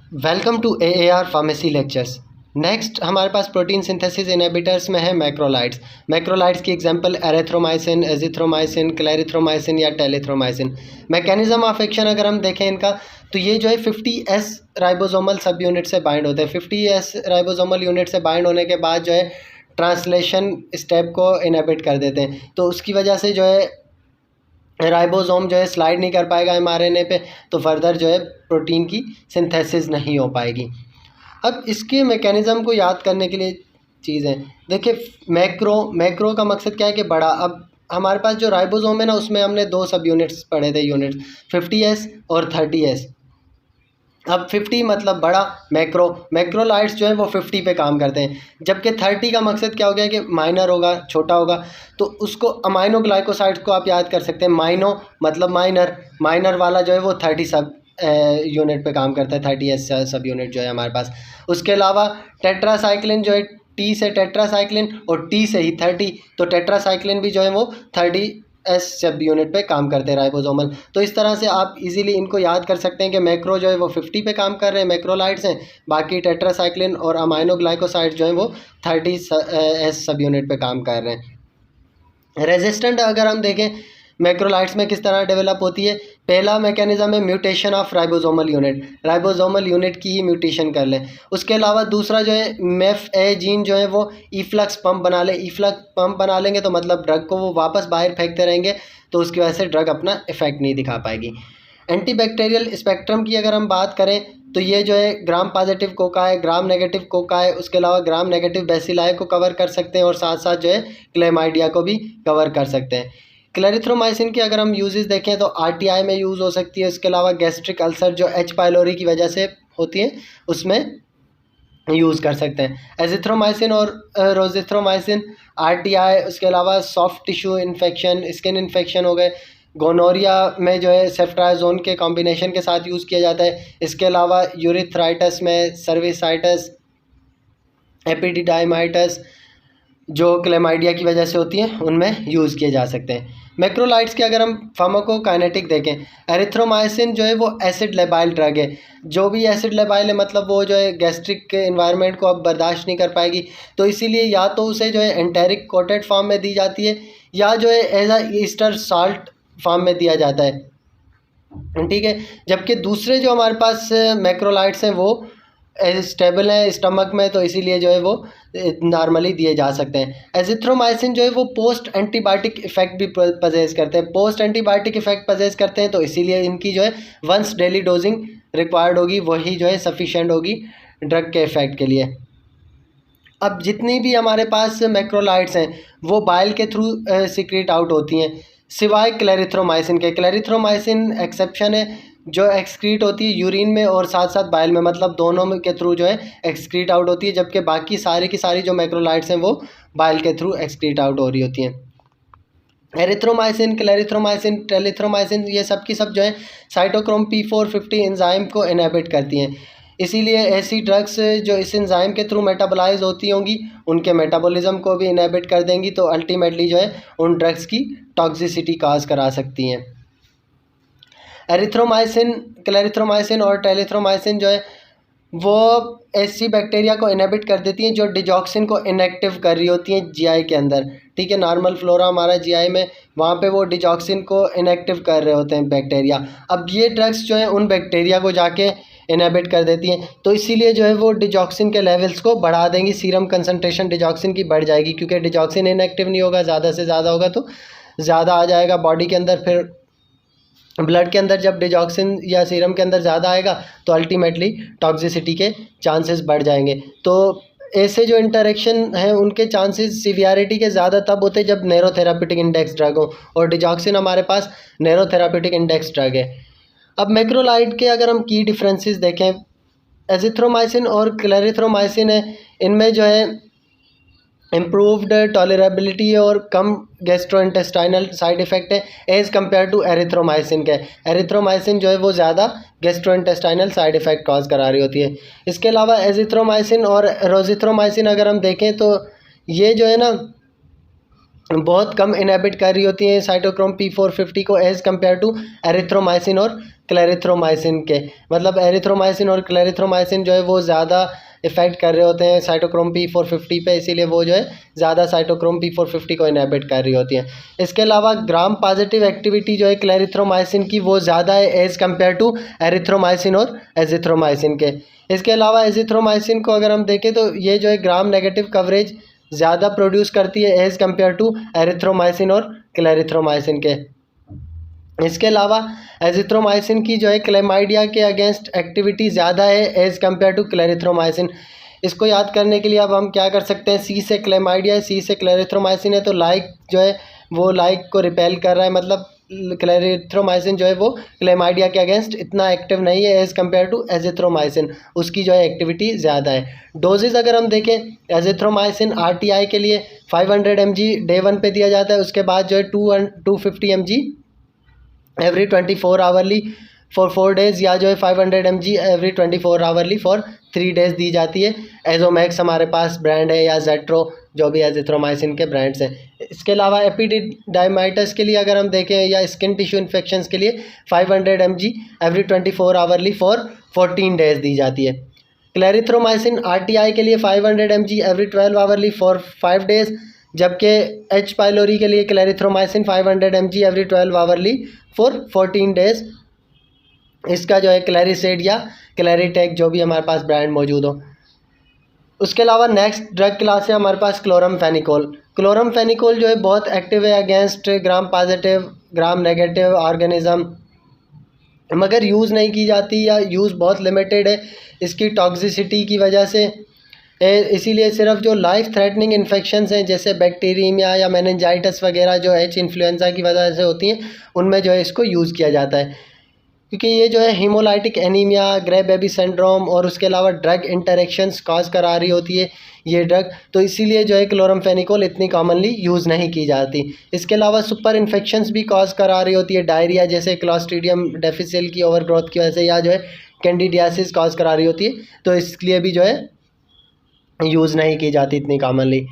Welcome to AAR pharmacy lectures. Next हमारे पास protein synthesis inhibitors में है मैक्रोलाइड्स। मैक्रोलाइड्स की एग्जांपल एरिथ्रोमाइसिन, एजिथ्रोमाइसिन, क्लेरिथ्रोमाइसिन या टेलिथ्रोमाइसिन। मैकेनिज्म ऑफ एक्शन अगर हम देखें इनका, तो ये जो है 50S राइबोसोमल सब यूनिट से बाइंड होते हैं। 50S राइबोसोमल यूनिट से बाइंड होने के बाद जो है ट्रांसलेशन स्टेप को इनहिबिट कर देते हैं, तो उसकी वजह से जो है राइबोसोम जो है स्लाइड नहीं कर पाएगा mRNA पे, तो फर्दर जो है प्रोटीन की सिंथेसिस नहीं हो पाएगी। अब इसके मैकेनिज़्म को याद करने के लिए चीज़ है, देखिए मैक्रो का मकसद क्या है कि बड़ा। अब हमारे पास जो राइबोसोम है ना, उसमें हमने दो सब यूनिट्स पढ़े थे, यूनिट्स 50S और 30S। अब 50 मतलब बड़ा, मैक्रोलाइड्स जो है वो 50 पे काम करते हैं, जबकि 30 का मकसद क्या हो गया कि माइनर होगा, छोटा होगा। तो उसको अमाइनो ग्लाइकोसाइड्स को आप याद कर सकते हैं। माइनो मतलब माइनर वाला जो है वो 30 सब यूनिट पे काम करता है, 30S सब यूनिट जो है हमारे पास। उसके अलावा टेट्रासाइक्लिन जो है, T से टेट्रासाइक्लिन और T से ही 30, तो टेट्रासाइक्लिन भी जो है वो 30S सब यूनिट पे काम करते हैं राइबोसोमल। तो इस तरह से आप इजीली इनको याद कर सकते हैं कि मैक्रो जो है वो 50 पे काम कर रहे हैं, मैक्रोलाइड्स हैं। बाकी टेट्रासाइक्लिन और अमाइनो ग्लाइकोसाइड जो है वो 30S सब यूनिट पे काम कर रहे हैं। रेजिस्टेंट अगर हम देखें मैक्रोलाइड्स में किस तरह डेवलप होती है, पहला मैकेनिज्म है म्यूटेशन ऑफ राइबोसोमल यूनिट की ही म्यूटेशन कर लें। उसके अलावा दूसरा जो है MEF-A जीन जो है वो ईफ्लक्स पंप बना ले। ईफ्लक्स पंप बना लेंगे तो मतलब ड्रग को वो वापस बाहर फेंकते रहेंगे, तो उसकी वजह से ड्रग अपना इफेक्ट नहीं दिखा पाएगी। एंटीबैक्टीरियल स्पेक्ट्रम की अगर हम बात करें, तो ये जो है ग्राम पॉजिटिव कोका है, ग्राम नेगेटिव कोका है, उसके अलावा ग्राम नेगेटिव बेसिलाई को कवर कर सकते हैं, और साथ साथ जो है क्लेमाइडिया को भी कवर कर सकते हैं। क्लेरिथ्रोमाइसिन के अगर हम यूजेस देखें तो RTI में यूज़ हो सकती है। उसके अलावा गैस्ट्रिक अल्सर जो H पाइलोरी की वजह से होती है, उसमें यूज़ कर सकते हैं। एजिथ्रोमाइसिन और रोजिथ्रोमाइसिन RTI, उसके अलावा soft tissue infection, skin infection हो गए। गोनोरिया में जो है सेफ्ट्राजोन के कॉम्बिनेशन के साथ यूज़ किया जाता है। इसके अलावा यूरिथ्राइटिस में सर्विसाइटिस, एपिडिडाइमाइटिस जो क्लेमाइडिया की वजह से होती हैं, उनमें यूज़ किए जा सकते हैं। मैक्रोलाइड्स के अगर हम फार्माकोकाइनेटिक देखें, एरिथ्रोमाइसिन जो है वो एसिड लेबाइल ड्रग है। जो भी एसिड लेबाइल है मतलब वो जो है गैस्ट्रिक के इन्वायरमेंट को अब बर्दाश्त नहीं कर पाएगी, तो इसीलिए या तो उसे जो है एंटेरिक कोटेड फॉर्म में दी जाती है, या जो है as a ester salt form में दिया जाता है, ठीक है। जबकि दूसरे जो हमारे पास मैक्रोलाइड्स हैं वो स्टेबल है स्टमक में, तो इसीलिए जो है वो नॉर्मली दिए जा सकते हैं। एजिथ्रोमाइसिन जो है वो पोस्ट एंटीबायोटिक इफेक्ट भी पजेस करते हैं, पोस्ट एंटीबायोटिक इफेक्ट पजेस करते हैं, तो इसीलिए इनकी जो है वंस डेली डोजिंग रिक्वायर्ड होगी, वही जो है सफिशेंट होगी ड्रग के इफेक्ट के लिए। अब जितनी भी हमारे पास मैक्रोलाइड्स हैं वो बाइल के थ्रू सीक्रेट आउट होती हैं, सिवाय क्लेरिथ्रोमाइसिन के। क्लेरिथ्रोमाइसिन एक्सेप्शन है, जो एक्सक्रीट होती है यूरिन में और साथ साथ बाइल में, मतलब दोनों में के थ्रू जो है एक्सक्रीट आउट होती है, जबकि बाकी सारी की सारी जो मैक्रोलाइड्स हैं वो बाइल के थ्रू एक्सक्रीट आउट हो रही होती हैं। एरिथ्रोमाइसिन, क्लेरिथ्रोमाइसिन, टेलिथ्रोमाइसिन, ये सब की सब जो है साइटोक्रोम P450 एंजाइम को इनहिबिट करती हैं। इसीलिए ऐसी ड्रग्स जो इस एंजाइम के थ्रू मेटाबोलाइज होती होंगी, उनके मेटाबॉलिज्म को भी इनहिबिट कर देंगी, तो अल्टीमेटली जो है उन ड्रग्स की टॉक्सिसिटी काज करा सकती हैं। एरिथ्रोमाइसिन, क्लेरिथ्रोमाइसिन और टेलिथ्रोमाइसिन जो है वो ऐसी बैक्टीरिया को इनहिबिट कर देती हैं जो डिजॉक्सिन को इनएक्टिव कर रही होती हैं जीआई के अंदर, ठीक है। नॉर्मल फ्लोरा हमारा जीआई में, वहाँ पे वो डिजॉक्सिन को इनएक्टिव कर रहे होते हैं बैक्टीरिया। अब ये ड्रग्स जो है उन बैक्टीरिया को जाके इनहिबिट कर देती हैं, तो इसीलिए जो है वो डिजॉक्सिन के लेवल्स को बढ़ा देंगी, सीरम कंसनट्रेशन डिजॉक्सिन की बढ़ जाएगी, क्योंकि डिजॉक्सिन इनएक्टिव नहीं होगा, ज़्यादा से ज़्यादा होगा तो ज़्यादा आ जाएगा बॉडी के अंदर, फिर ब्लड के अंदर जब डिजॉक्सिन या सीरम के अंदर ज़्यादा आएगा तो अल्टीमेटली टॉक्सिसिटी के चांसेस बढ़ जाएंगे। तो ऐसे जो इंटरेक्शन हैं उनके चांसेस सिवियरिटी के ज़्यादा तब होते हैं जब नैरो थेराप्यूटिक इंडेक्स ड्रग हो, और डिजॉक्सिन हमारे पास नैरो थेराप्यूटिक इंडेक्स ड्रग है। अब मैक्रोलाइड के अगर हम की डिफरेंसेस देखें, एजिथ्रोमाइसिन और क्लेरिथ्रोमाइसिन है, इनमें जो है इम्प्रूव्ड टॉलरेबिलिटी और कम गैस्ट्रोइंटेस्टाइनल साइड इफ़ेक्ट है एज़ कम्पेयर टू एरिथ्रोमाइसिन के। एरिथ्रोमाइसिन जो है वो ज़्यादा गैस्ट्रोइंटेस्टाइनल साइड इफ़ेक्ट कॉज करा रही होती है। इसके अलावा एजिथ्रोमाइसिन और रोजिथ्रोमाइसिन अगर हम देखें तो ये जो है ना बहुत कम इनहिबिट कर रही होती हैं साइटोक्रोम P450 को एज़ कम्पेयर टू एरिथ्रोमाइसिन और क्लेरिथ्रोमाइसिन के। मतलब एरिथ्रोमाइसिन और क्लेरिथ्रोमाइसिन जो है वो ज़्यादा इफेक्ट कर रहे होते हैं साइटोक्रोम P450 पे, इसीलिए वो जो है ज़्यादा साइटोक्रोम P450 को इनहिबिट कर रही होती हैं। इसके अलावा ग्राम पॉजिटिव एक्टिविटी जो है क्लेरिथ्रोमाइसिन की वो ज़्यादा है एज़ कम्पेयर टू एरिथ्रोमाइसिन और एजिथ्रोमाइसिन के। इसके अलावा एजिथ्रोमाइसिन को अगर हम देखें तो ये जो है ग्राम नेगेटिव कवरेज ज़्यादा प्रोड्यूस करती है एज़ कम्पेयर टू एरिथ्रोमाइसिन और क्लेरिथ्रोमाइसिन के। इसके अलावा एजिथ्रोमाइसिन की जो है क्लेमाइडिया के अगेंस्ट एक्टिविटी ज़्यादा है एज़ कम्पेयर टू क्लेरिथ्रोमाइसिन। इसको याद करने के लिए अब हम क्या कर सकते हैं, सी से क्लेमाइडिया है, सी से क्लेरिथ्रोमाइसिन है, तो लाइक जो है वो लाइक को रिपेल कर रहा है, मतलब क्लेरिथ्रोमाइसिन जो है वो क्लेमाइडिया के अगेंस्ट इतना एक्टिव नहीं है एज़ कम्पेयर टू एजिथ्रोमाइसिन, उसकी जो है एक्टिविटी ज़्यादा है। डोजेज अगर हम देखें, एजिथ्रोमाइसिन RTI के लिए 500 mg डे 1 पे दिया जाता है, उसके बाद जो है 250 mg every 24 hourly for 4 days, या जो है 500 mg every 24 hourly for 3 days दी जाती है। एजोमैक्स हमारे पास ब्रांड है, या जेट्रो, जो भी एजिथ्रोमाइसिन के ब्रांड्स हैं। इसके अलावा एपिडिडाइमाइटिस के लिए अगर हम देखें, या स्किन टिश्यू इन्फेक्शंस के लिए 500 mg every 24 hourly for 14 days दी जाती है। क्लेरिथ्रोमाइसिन RTI के लिए 500 mg every 12 hourly for 5 days, जबकि H. पाइलोरी के लिए clarithromycin 500 mg every 12 hourly for 14 days. इसका जो है क्लैरिसेड या क्लैरिटेक जो भी हमारे पास ब्रांड मौजूद हो। उसके अलावा नेक्स्ट ड्रग क्लास है हमारे पास क्लोरमफेनिकोल। क्लोरमफेनिकोल जो है बहुत एक्टिव है against gram positive gram negative organism, मगर यूज़ नहीं की जाती, या यूज़ बहुत लिमिटेड है इसकी टॉक्सिसिटी की वजह से। इसीलिए सिर्फ जो लाइफ थ्रेटनिंग इन्फेक्शंस हैं जैसे बैक्टीरियमिया या मेनिंजाइटिस वगैरह जो H इन्फ्लुएंजा की वजह से होती हैं, उनमें जो है इसको यूज़ किया जाता है, क्योंकि ये जो है haemolytic anaemia, grey baby syndrome और उसके अलावा ड्रग इंटरेक्शंस कॉज करा रही होती है ये ड्रग, तो इसीलिए जो है क्लोरमफेनिकोल इतनी कॉमनली यूज़ नहीं की जाती। इसके अलावा सुपर इन्फेक्शंस भी कॉज करा रही होती है, डायरिया जैसे क्लॉस्ट्रीडियम डिफिसिल की ओवरग्रोथ की वजह से, या जो है कैंडिडियासिस कॉज करा रही होती है, तो इसलिए भी जो है यूज़ नहीं की जाती इतनी कॉमनली।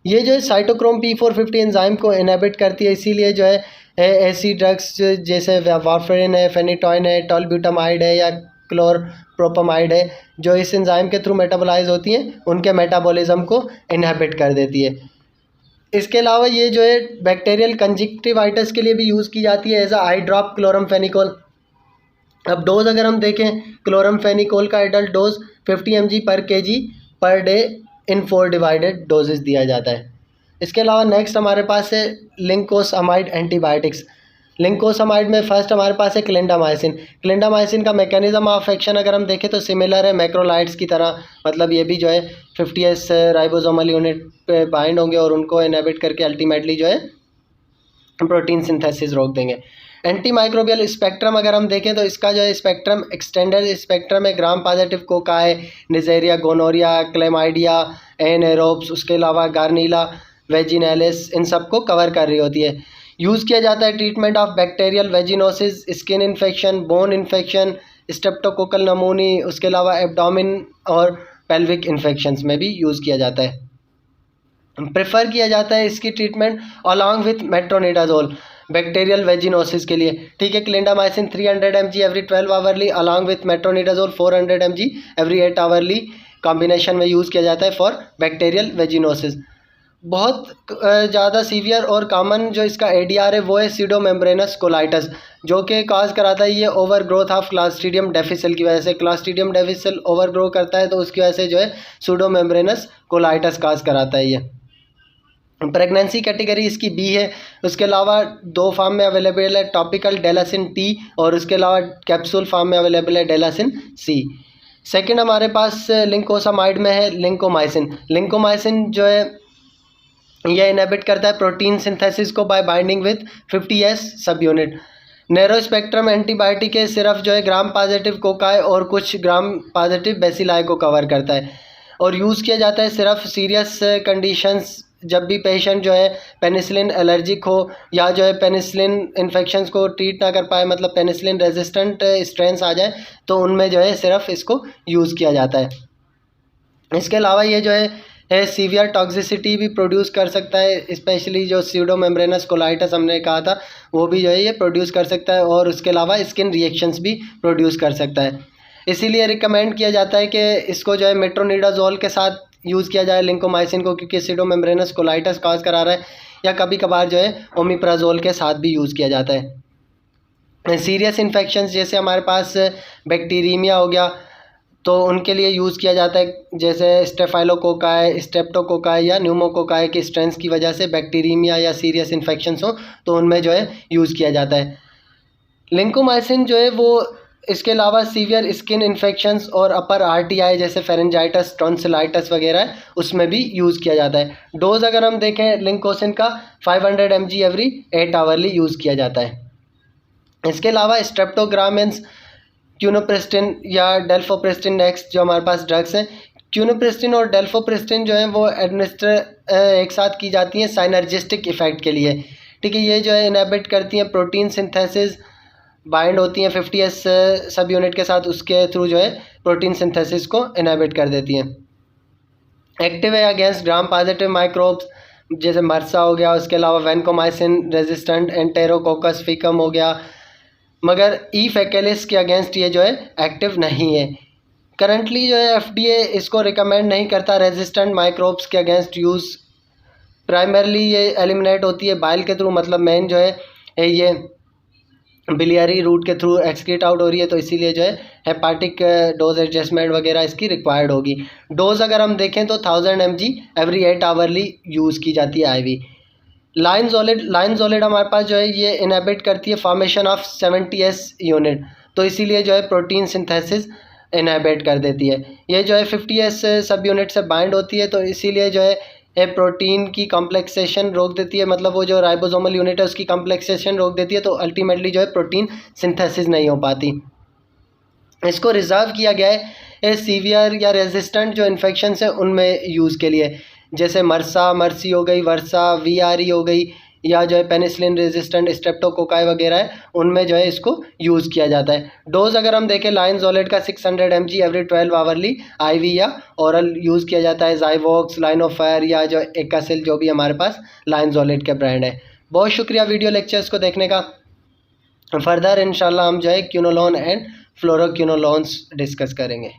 ये जो है साइटोक्रोम P450 एंजाइम को इनहिबिट करती है, इसीलिए जो है ऐसी ड्रग्स जैसे वारफेरिन है, फेनिटॉइन है, टॉलब्यूटामाइड है या क्लोरप्रोपामाइड है, जो इस एंजाइम के थ्रू मेटाबोलाइज होती हैं, उनके मेटाबॉलिज्म को इनहिबिट कर देती है। इसके अलावा ये जो है बैक्टीरियल कंजक्टिवाइटिस के लिए भी यूज़ की जाती है as a eye drop chloramphenicol. अब डोज अगर हम देखें, क्लोरमफेनिकोल का एडल्ट डोज 50 mg पर kg पर डे इन 4 डिवाइडेड डोजेस दिया जाता है। इसके अलावा नेक्स्ट हमारे पास है लिंकोसामाइड एंटीबायोटिक्स। लिंकोसामाइड में फर्स्ट हमारे पास है क्लिंडामाइसिन। क्लिंडामाइसिन का मैकेनिज्म ऑफ एक्शन अगर हम देखें तो सिमिलर है मैक्रोलाइड्स की तरह, मतलब ये भी जो है 50S राइबोसोमल यूनिट पे बाइंड होंगे और उनको इनहिबिट करके अल्टीमेटली जो है प्रोटीन सिंथेसिस रोक देंगे। एंटी माइक्रोबियल स्पेक्ट्रम अगर हम देखें तो इसका जो है स्पेक्ट्रम एक्सटेंडेड स्पेक्ट्रम है, gram positive cocci, neisseria, gonorrhoea, chlamydia, anaerobes, उसके अलावा गार्नीला, वेजिनैलिस, इन सब को कवर कर रही होती है। यूज़ किया जाता है treatment of bacterial vaginosis, skin infection, bone infection, streptococcal pneumonia, उसके अलावा एब्डोमिन और पेल्विक इन्फेक्शंस में भी यूज़ किया जाता है। प्रेफर किया जाता है इसकी treatment along with metronidazole bacterial vaginosis के लिए। ठीक है, clindamycin 300 mg every 12 hourly along with metronidazole 400 mg every 8 hourly combination में यूज़ किया जाता है फॉर बैक्टीरियल वेजिनोसिस। बहुत ज़्यादा सीवियर और कॉमन जो इसका ADR है वो है सीडोमेम्ब्रेनस कोलाइटिस, जो कि कॉज कराता है ये over growth of Clostridium difficile की वजह से। क्लॉस्ट्रीडियम डिफिसिल ओवर ग्रो करता है तो उसकी वजह से जो है सीडोमेम्ब्रेनस कोलाइटिस कॉज कराता है ये। प्रेगनेंसी कैटेगरी इसकी B है। उसके अलावा 2 फॉर्म में अवेलेबल है, टॉपिकल डेलासिन T और उसके अलावा कैप्सूल फॉर्म में अवेलेबल है डेलासिन C। सेकंड हमारे पास लिंकोसामाइड में है लिंकोमाइसिन। लिंकोमाइसिन जो है यह इनहिबिट करता है प्रोटीन सिंथेसिस को बाय बाइंडिंग विथ 50S सब यूनिट। नैरो स्पेक्ट्रम एंटीबायोटिक है, सिर्फ जो है ग्राम पॉजिटिव कोकाई और कुछ ग्राम पॉजिटिव बेसिलाई को कवर करता है और यूज़ किया जाता है सिर्फ सीरियस कंडीशंस, जब भी पेशेंट जो है पेनिसिलिन एलर्जिक हो या जो है पेनिसिलिन इन्फेक्शंस को ट्रीट ना कर पाए, मतलब पेनिसिलिन रेजिस्टेंट स्ट्रेन्स आ जाए, तो उनमें जो है सिर्फ इसको यूज़ किया जाता है। इसके अलावा ये जो है सीवियर टॉक्सिसिटी भी प्रोड्यूस कर सकता है, स्पेशली जो स्यूडोमेम्ब्रेनस कोलाइटिस हमने कहा था वो भी जो है ये प्रोड्यूस कर सकता है, और उसके अलावा स्किन रिएक्शंस भी प्रोड्यूस कर सकता है। इसीलिए रिकमेंड किया जाता है कि इसको जो है मेट्रोनिडाजोल के साथ यूज़ किया जाए लिंकोमाइसिन को, क्योंकि स्यूडोमेम्ब्रेनस कोलाइटिस काज करा रहा है, या कभी कभार जो है ओमिप्राजोल के साथ भी यूज़ किया जाता है। सीरियस इन्फेक्शंस जैसे हमारे पास बैक्टीरियमिया हो गया तो उनके लिए यूज़ किया जाता है, जैसे स्टेफाइलोकोकाई, स्ट्रेप्टोकोकाई या न्यूमोकोकाई के स्ट्रेंस की वजह से बैक्टीरियमिया या सीरियस इन्फेक्शंस हो तो उनमें जो है यूज़ किया जाता है। लिंकोमाइसिन जो है वो इसके अलावा सीवियर स्किन इन्फेक्शंस और अपर आरटीआई जैसे फेरेंजाइटिस, टॉन्सिलाइटिस वगैरह है उसमें भी यूज़ किया जाता है। डोज अगर हम देखें लिंकोसिन का 500 mg एवरी 8 आवर्ली यूज़ किया जाता है। इसके अलावा स्ट्रेप्टोग्रामिन्स, क्यूनोप्रिस्टिन या डेल्फोप्रिस्टिन नेक्स्ट जो हमारे पास ड्रग्स हैं, क्यूनोप्रिस्टिन और डेल्फोप्रिस्टिन जो है वो एडमिनिस्टर एक साथ की जाती हैं साइनर्जिस्टिक इफ़ेक्ट के लिए, ठीक है। ये जो है इनहिबिट करती हैं प्रोटीन सिंथेसिस, बाइंड होती हैं 50S सब यूनिट के साथ, उसके थ्रू जो है प्रोटीन सिंथेसिस को इनहिबिट कर देती हैं। एक्टिव है अगेंस्ट ग्राम पॉजिटिव माइक्रोब्स जैसे मर्सा हो गया, उसके अलावा वैनकोमाइसिन रेजिस्टेंट एंटेरोकोकस फीकम हो गया, मगर ई फैकेलिस के अगेंस्ट ये जो है एक्टिव नहीं है। करंटली जो है FDA इसको रिकमेंड नहीं करता रेजिस्टेंट माइक्रोब्स के अगेंस्ट यूज़। प्राइमरली ये एलिमिनेट होती है बाइल के थ्रू, मतलब मेन जो है ये बिलियरी रूट के थ्रू एक्सक्रीट आउट हो रही है, तो इसीलिए जो है हेपाटिक डोज एडजस्टमेंट वगैरह इसकी रिक्वायर्ड होगी। डोज अगर हम देखें तो 1000 mg एवरी 8 आवर्ली यूज़ की जाती है IV। लाइनजोलिड हमारे पास जो है ये इनहिबिट करती है फॉर्मेशन ऑफ 70S यूनिट, तो इसीलिए जो है प्रोटीन सिंथेसिस इनहिबिट कर देती है। ये जो है 50S सब यूनिट से बाइंड होती है, तो इसीलिए जो है प्रोटीन की कॉम्प्लेक्सेशन रोक देती है, मतलब वो जो राइबोसोमल यूनिट है उसकी कॉम्प्लेक्सेशन रोक देती है, तो अल्टीमेटली जो है प्रोटीन सिंथेसिस नहीं हो पाती। इसको रिजर्व किया गया है सीवियर या रेजिस्टेंट जो इन्फेक्शंस है उनमें यूज़ के लिए, जैसे मर्सी हो गई, वर्सा, VRE हो गई, या जो है पेनिसिलिन रेजिस्टेंट स्ट्रेप्टोकोकाई वगैरह है उनमें जो है इसको यूज़ किया जाता है। डोज अगर हम देखें लाइनजोलेट का 600 mg एवरी 12 आवर्ली IV या ओरल यूज़ किया जाता है। ज़ाइवोक्स, लाइनोफायर या जो एकासिल जो भी हमारे पास लाइनजोलेट के ब्रांड है। बहुत शुक्रिया वीडियो लेक्चर्स को देखने का। फर्दर इंशाल्लाह हम जो है क्यूनोलोन एंड फ्लोरोक्यूनोलोन्स डिस्कस करेंगे।